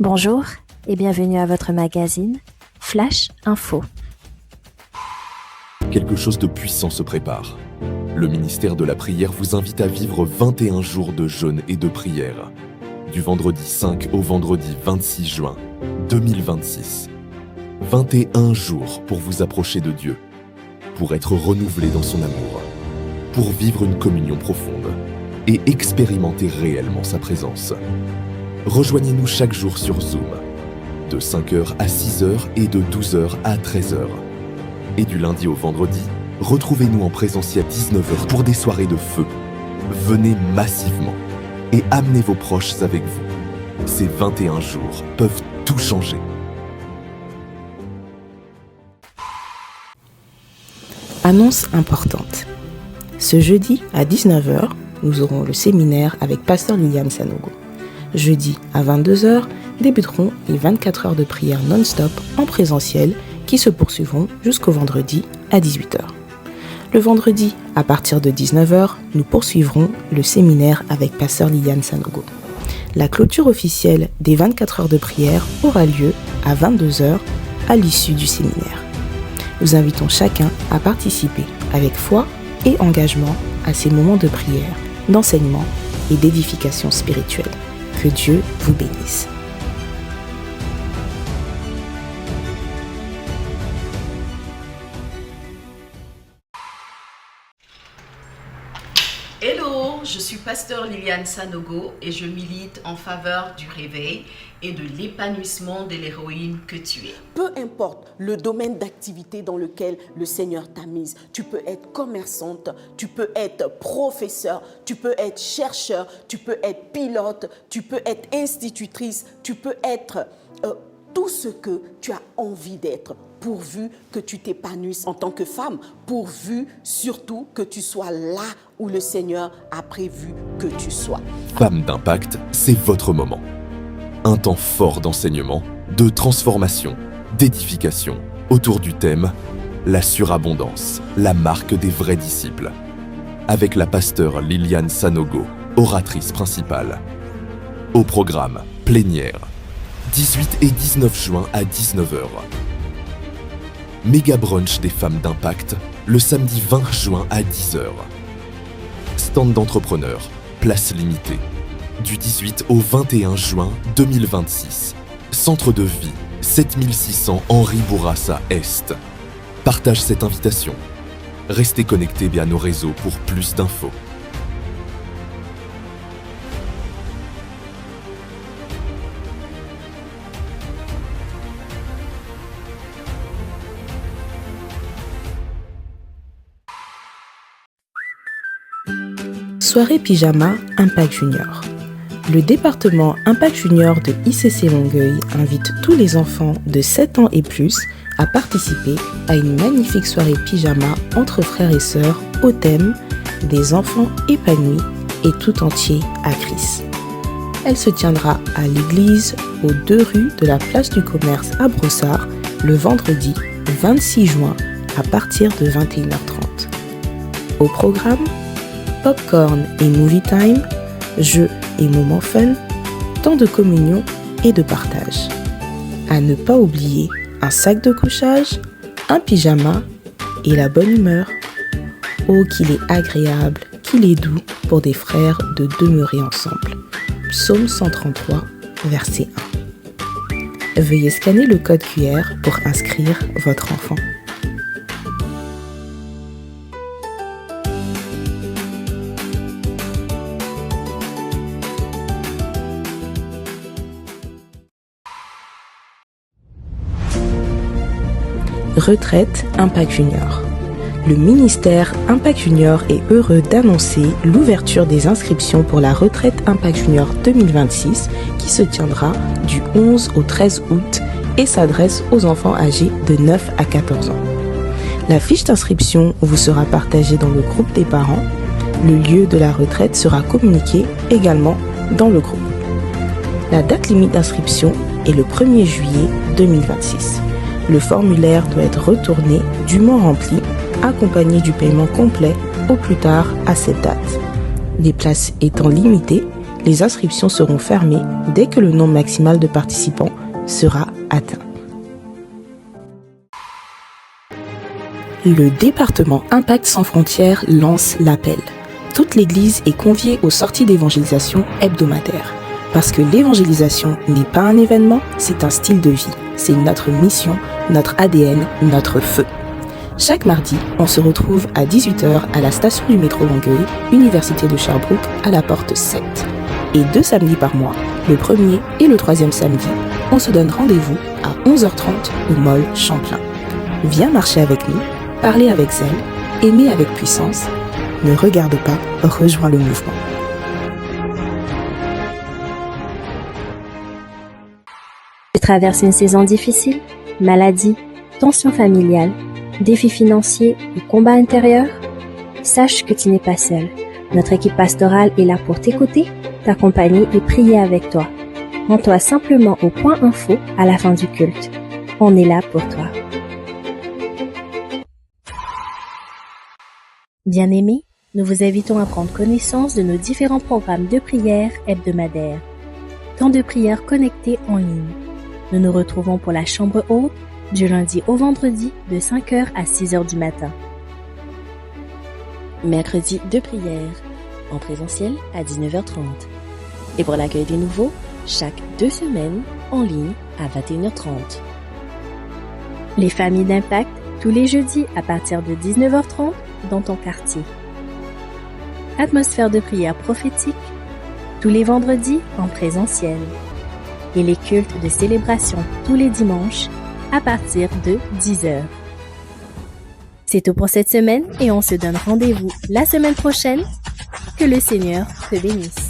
Bonjour et bienvenue à votre magazine Flash Info. Quelque chose de puissant se prépare. Le ministère de la prière vous invite à vivre 21 jours de jeûne et de prière, du vendredi 5 au vendredi 26 juin 2026. 21 jours pour vous approcher de Dieu, pour être renouvelé dans son amour, pour vivre une communion profonde et expérimenter réellement sa présence. Rejoignez-nous chaque jour sur Zoom, de 5h à 6h et de 12h à 13h. Et du lundi au vendredi, retrouvez-nous en présentiel à 19h pour des soirées de feu. Venez massivement et amenez vos proches avec vous. Ces 21 jours peuvent tout changer. Annonce importante. Ce jeudi à 19h, nous aurons le séminaire avec Pasteur Liliane Sanogo. Jeudi à 22h, débuteront les 24 heures de prière non-stop en présentiel qui se poursuivront jusqu'au vendredi à 18h. Le vendredi, à partir de 19h, nous poursuivrons le séminaire avec Pasteur Liliane Sanogo. La clôture officielle des 24 heures de prière aura lieu à 22h à l'issue du séminaire. Nous invitons chacun à participer avec foi et engagement à ces moments de prière, d'enseignement et d'édification spirituelle. Que Dieu vous bénisse. Hello, je suis Pasteur Liliane Sanogo et je milite en faveur du réveil et de l'épanouissement de l'héroïne que tu es. Peu importe le domaine d'activité dans lequel le Seigneur t'a mise, tu peux être commerçante, tu peux être professeur, tu peux être chercheur, tu peux être pilote, tu peux être institutrice, tu peux être tout ce que tu as envie d'être, pourvu que tu t'épanouisses en tant que femme, pourvu surtout que tu sois là où le Seigneur a prévu que tu sois. Femme d'impact, c'est votre moment. Un temps fort d'enseignement, de transformation, d'édification, autour du thème « La surabondance, la marque des vrais disciples ». Avec la pasteure Liliane Sanogo, oratrice principale. Au programme, plénière, 18 et 19 juin à 19h. Méga brunch des femmes d'impact, le samedi 20 juin à 10h. Stand d'entrepreneurs, place limitée. Du 18 au 21 juin 2026. Centre de vie, 7600 Henri Bourassa Est. Partage cette invitation. Restez connectés via nos réseaux pour plus d'infos. Soirée pyjama Impact Junior. Le département Impact Junior de ICC Longueuil invite tous les enfants de 7 ans et plus à participer à une magnifique soirée pyjama entre frères et sœurs au thème des enfants épanouis et tout entier à Christ. Elle se tiendra à l'église aux 2 rues de la place du commerce à Brossard le vendredi 26 juin à partir de 21h30. Au programme, popcorn et movie time, jeux et moments fun, temps de communion et de partage. À ne pas oublier un sac de couchage, un pyjama et la bonne humeur. Oh, qu'il est agréable, qu'il est doux pour des frères de demeurer ensemble. Psaume 133, verset 1. Veuillez scanner le code QR pour inscrire votre enfant. Retraite Impact Junior. Le ministère Impact Junior est heureux d'annoncer l'ouverture des inscriptions pour la retraite Impact Junior 2026 qui se tiendra du 11 au 13 août et s'adresse aux enfants âgés de 9 à 14 ans. La fiche d'inscription vous sera partagée dans le groupe des parents. Le lieu de la retraite sera communiqué également dans le groupe. La date limite d'inscription est le 1er juillet 2026. Le formulaire doit être retourné, dûment rempli, accompagné du paiement complet au plus tard à cette date. Les places étant limitées, Les inscriptions seront fermées dès que le nombre maximal de participants sera atteint. Le département Impact sans frontières lance l'appel. Toute l'Église est conviée aux sorties d'évangélisation hebdomadaires. Parce que l'évangélisation n'est pas un événement, c'est un style de vie. C'est notre mission, notre ADN, notre feu. Chaque mardi, on se retrouve à 18h à la station du métro Longueuil, Université de Sherbrooke, à la porte 7. Et 2 samedis par mois, le premier et le 3e samedi, on se donne rendez-vous à 11h30 au Mall Champlain. Viens marcher avec nous, parler avec zèle, aimer avec puissance. Ne regarde pas, rejoins le mouvement. Tu traverses une saison difficile? Maladie, tension familiale, défis financiers ou combat intérieur? Sache que tu n'es pas seul. Notre équipe pastorale est là pour t'écouter, t'accompagner et prier avec toi. Rends-toi simplement au point info à la fin du culte. On est là pour toi. Bien-aimés, nous vous invitons à prendre connaissance de nos différents programmes de prière hebdomadaires. Temps de prière connectés en ligne. Nous nous retrouvons pour la chambre haute du lundi au vendredi de 5h à 6h du matin. Mercredi de prière en présentiel à 19h30. Et pour l'accueil des nouveaux, chaque 2 semaines en ligne à 21h30. Les familles d'impact tous les jeudis à partir de 19h30 dans ton quartier. Atmosphère de prière prophétique tous les vendredis en présentiel. Et les cultes de célébration tous les dimanches à partir de 10h. C'est tout pour cette semaine et on se donne rendez-vous la semaine prochaine. Que le Seigneur te bénisse.